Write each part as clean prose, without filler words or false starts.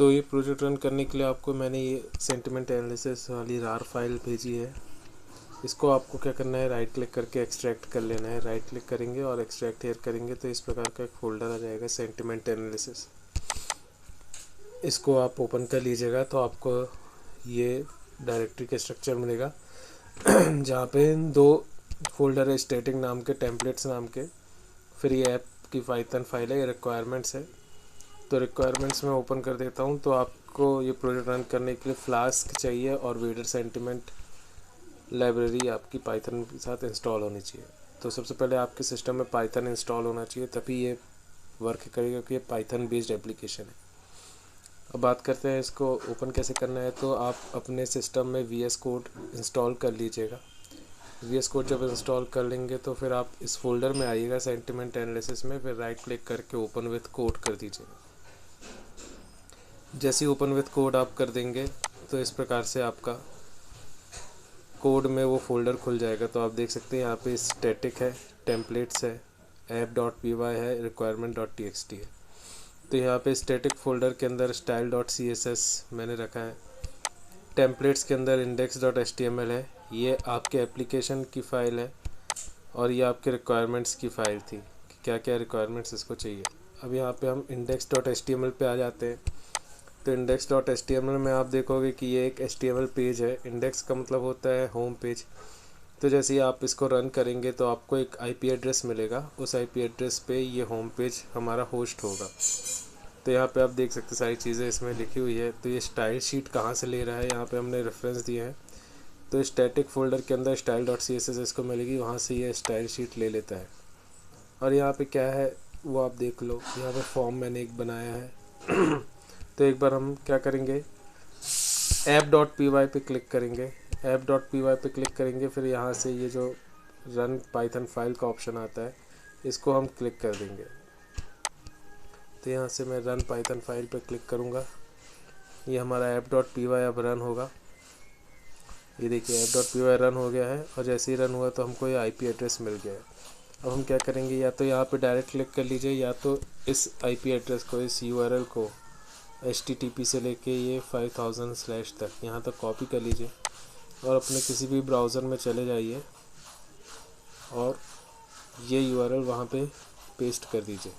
तो ये project run करने के लिए आपको मैंने ये सेंटिमेंट एनालिसिस वाली रार फाइल भेजी है। इसको आपको क्या करना है, राइट क्लिक करके एक्सट्रैक्ट कर लेना है। राइट क्लिक करेंगे और एक्सट्रैक्ट हियर करेंगे तो इस प्रकार का एक फोल्डर आ जाएगा सेंटिमेंट एनालिसिस। इसको आप ओपन कर लीजिएगा तो आपको ये डायरेक्टरी का स्ट्रक्चर मिलेगा जहाँ पे 2 फोल्डर है, स्टैटिक नाम के, टेम्पलेट्स नाम के। फिर ये ऐप की पाइथन फाइल है, ये रिक्वायरमेंट्स है। तो रिक्वायरमेंट्स में ओपन कर देता हूँ। तो आपको ये प्रोजेक्ट रन करने के लिए फ्लास्क चाहिए और वेडर सेंटिमेंट लाइब्रेरी आपकी पाइथन के साथ इंस्टॉल होनी चाहिए। तो सबसे पहले आपके सिस्टम में पाइथन इंस्टॉल होना चाहिए, तभी ये वर्क करेगा, क्योंकि ये पाइथन बेस्ड एप्लीकेशन है। अब बात करते हैं इसको ओपन कैसे करना है। तो आप अपने सिस्टम में VS कोड इंस्टॉल कर लीजिएगा। VS कोड जब इंस्टॉल कर लेंगे तो फिर आप इस फोल्डर में आइएगा सेंटिमेंट एनालिसिस में, फिर राइट क्लिक करके ओपन विथ कोड कर दीजिएगा। जैसे ही ओपन विथ कोड आप कर देंगे तो इस प्रकार से आपका कोड में वो फोल्डर खुल जाएगा। तो आप देख सकते हैं यहाँ पे स्टैटिक है, टेम्पलेट्स है, app.py है, requirement.txt है। तो यहाँ पे स्टैटिक फोल्डर के अंदर style.css मैंने रखा है, टेम्पलेट्स के अंदर index.html है, ये आपके एप्लीकेशन की फ़ाइल है, और ये आपके रिक्वायरमेंट्स की फ़ाइल थी कि क्या क्या रिक्वायरमेंट्स इसको चाहिए। अब यहाँ पे हम index.html पे आ जाते हैं। तो index.html में आप देखोगे कि ये एक HTML पेज है। इंडेक्स का मतलब होता है होम पेज। तो जैसे ही आप इसको रन करेंगे तो आपको एक IP एड्रेस मिलेगा, उस IP एड्रेस पे ये होम पेज हमारा होस्ट होगा। तो यहाँ पे आप देख सकते हैं सारी चीज़ें इसमें लिखी हुई है। तो ये स्टाइल शीट कहाँ से ले रहा है, यहाँ पे हमने रेफरेंस दिए हैं। तो स्टैटिक फोल्डर के अंदर style.css इसको मिलेगी, वहाँ से ये स्टाइल शीट ले लेता है। और यहाँ पे क्या है वो आप देख लो, यहाँ पे फॉर्म मैंने एक बनाया है तो एक बार हम क्या करेंगे, app.py पे क्लिक करेंगे। app.py पे क्लिक करेंगे, फिर यहाँ से ये जो रन पाइथन फाइल का ऑप्शन आता है इसको हम क्लिक कर देंगे। तो यहाँ से मैं रन पाइथन फाइल पे क्लिक करूँगा, ये हमारा app.py अब रन होगा। ये देखिए app.py रन हो गया है, और जैसे ही रन हुआ तो हमको ये IP एड्रेस मिल गया है। अब हम क्या करेंगे, या तो यहाँ पे डायरेक्ट क्लिक कर लीजिए, या तो इस IP एड्रेस को, इस URL को HTTP से लेके ये 5000/ तक यहाँ तक कॉपी कर लीजिए और अपने किसी भी ब्राउज़र में चले जाइए और ये URL वहाँ पे पेस्ट कर दीजिए।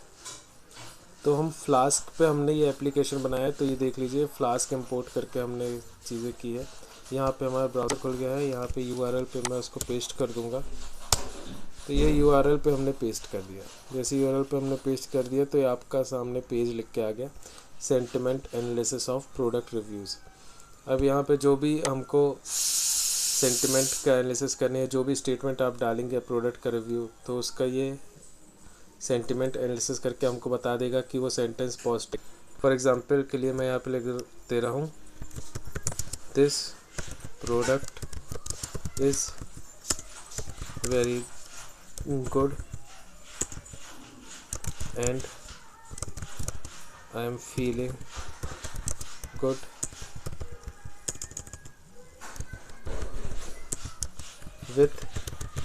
तो हम फ्लास्क पे हमने ये एप्लीकेशन बनाया है, तो ये देख लीजिए फ्लास्क इंपोर्ट करके हमने चीज़ें की है। यहाँ पे हमारा ब्राउज़र खुल गया है, यहाँ पे URL पे मैं उसको पेस्ट कर दूँगा। तो ये URL पे हमने पेस्ट कर दिया। जैसे URL पे हमने पेस्ट कर दिया तो ये आपका सामने पेज लिख के आ गया, sentiment analysis of product reviews. अब यहाँ पे जो भी हमको सेंटिमेंट का एनालिसिस करनी है, जो भी स्टेटमेंट आप डालेंगे प्रोडक्ट का रिव्यू, तो उसका ये सेंटिमेंट एनालिसिस करके हमको बता देगा कि वो सेंटेंस पॉजिटिव। फॉर एग्जांपल के लिए मैं यहाँ पे लिख दे रहा हूँ, this product is very good and I am feeling good with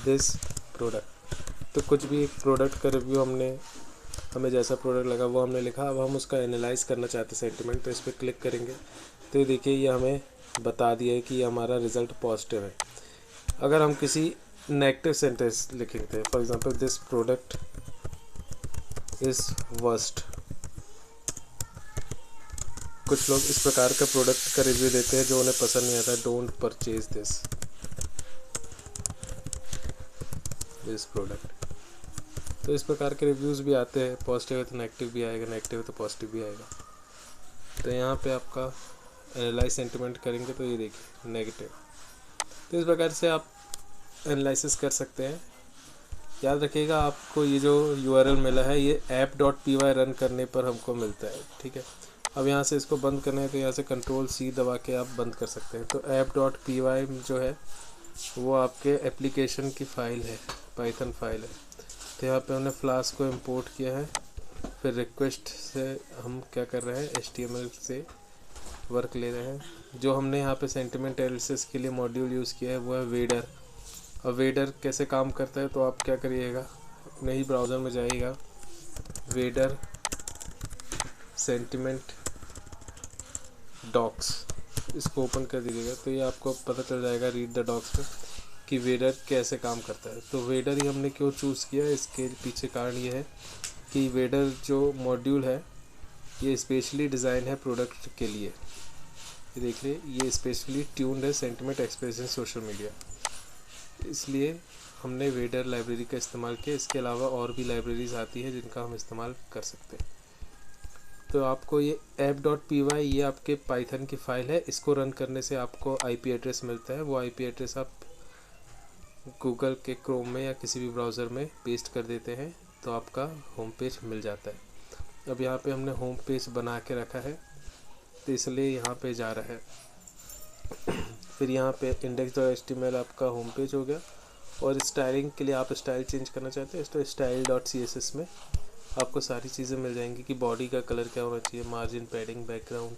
this product. तो कुछ भी एक प्रोडक्ट का रिव्यू हमें जैसा प्रोडक्ट लगा वो हमने लिखा। अब हम उसका एनालाइज करना चाहते हैं सेंटिमेंट, तो इस पर क्लिक करेंगे तो देखिए ये हमें बता दिया है कि हमारा रिज़ल्ट पॉजिटिव है। अगर हम किसी नेगेटिव सेंटेंस लिखेंगे, for example this product is worst. कुछ लोग इस प्रकार का प्रोडक्ट का रिव्यू देते हैं जो उन्हें पसंद नहीं आता, डोंट परचेज दिस प्रोडक्ट। तो इस प्रकार के रिव्यूज़ भी आते हैं, पॉजिटिव है तो नेगेटिव भी आएगा, नेगेटिव है तो पॉजिटिव भी आएगा। तो यहाँ पे आपका एनालाइज सेंटिमेंट करेंगे तो ये देखिए नेगेटिव। तो इस प्रकार से आप एनालिसिस कर सकते हैं। याद रखिएगा आपको ये जो URL मिला है ये app.py रन करने पर हमको मिलता है, ठीक है। अब यहाँ से इसको बंद करना है तो यहाँ से Ctrl+C दबा के आप बंद कर सकते हैं। तो app.py जो है वो आपके एप्लीकेशन की फ़ाइल है, पाइथन फाइल है। तो यहाँ पे हमने फ्लास्क को इंपोर्ट किया है। फिर रिक्वेस्ट से हम क्या कर रहे हैं, HTML से वर्क ले रहे हैं। जो हमने यहाँ पे सेंटिमेंट एनालिसिस के लिए मॉड्यूल यूज़ किया है वो है वेडर। और वेडर कैसे काम करता है, तो आप क्या करिएगा, अपने ही ब्राउज़र में जाइएगा, वेडर सेंटिमेंट डॉक्स, इसको ओपन कर दीजिएगा तो ये आपको पता चल जाएगा रीड द डॉक्स में कि वेडर कैसे काम करता है। तो वेडर ही हमने क्यों चूज़ किया, इसके पीछे कारण ये है कि वेडर जो मॉड्यूल है ये स्पेशली डिज़ाइन है प्रोडक्ट के लिए। ये देख लिए, ये स्पेशली ट्यून्ड है सेंटिमेंट एक्सप्रेशन सोशल मीडिया, इसलिए हमने वेडर लाइब्रेरी का इस्तेमाल किया। इसके अलावा और भी लाइब्रेरीज आती है जिनका हम इस्तेमाल कर सकते हैं। तो आपको ये app.py ये आपके पाइथन की फ़ाइल है, इसको रन करने से आपको आईपी एड्रेस मिलता है। वो आईपी एड्रेस आप गूगल के क्रोम में या किसी भी ब्राउज़र में पेस्ट कर देते हैं तो आपका होम पेज मिल जाता है। अब यहाँ पे हमने होम पेज बना के रखा है तो इसलिए यहाँ पे जा रहा है। फिर यहाँ पे index.html आपका होम पेज हो गया। और स्टाइलिंग के लिए आप स्टाइल चेंज करना चाहते हैं तो style.css में आपको सारी चीज़ें मिल जाएंगी कि बॉडी का कलर क्या होना चाहिए, मार्जिन, पैडिंग, बैकग्राउंड,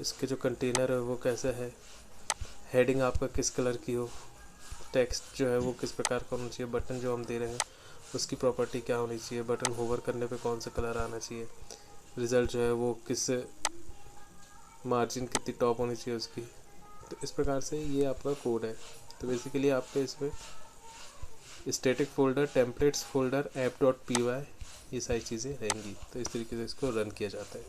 इसके जो कंटेनर है वो कैसा है, हेडिंग आपका किस कलर की हो, टेक्स्ट जो है वो किस प्रकार का होना चाहिए, बटन जो हम दे रहे हैं उसकी प्रॉपर्टी क्या होनी चाहिए, बटन होवर करने पे कौन सा कलर आना चाहिए, रिज़ल्ट जो है वो किस, मार्जिन कितनी टॉप होनी चाहिए उसकी। तो इस प्रकार से ये आपका कोड है। तो बेसिकली आपके इसमें static folder, templates folder, app.py ये सारी चीज़ें रहेंगी। तो इस तरीके से इसको रन किया जाता है।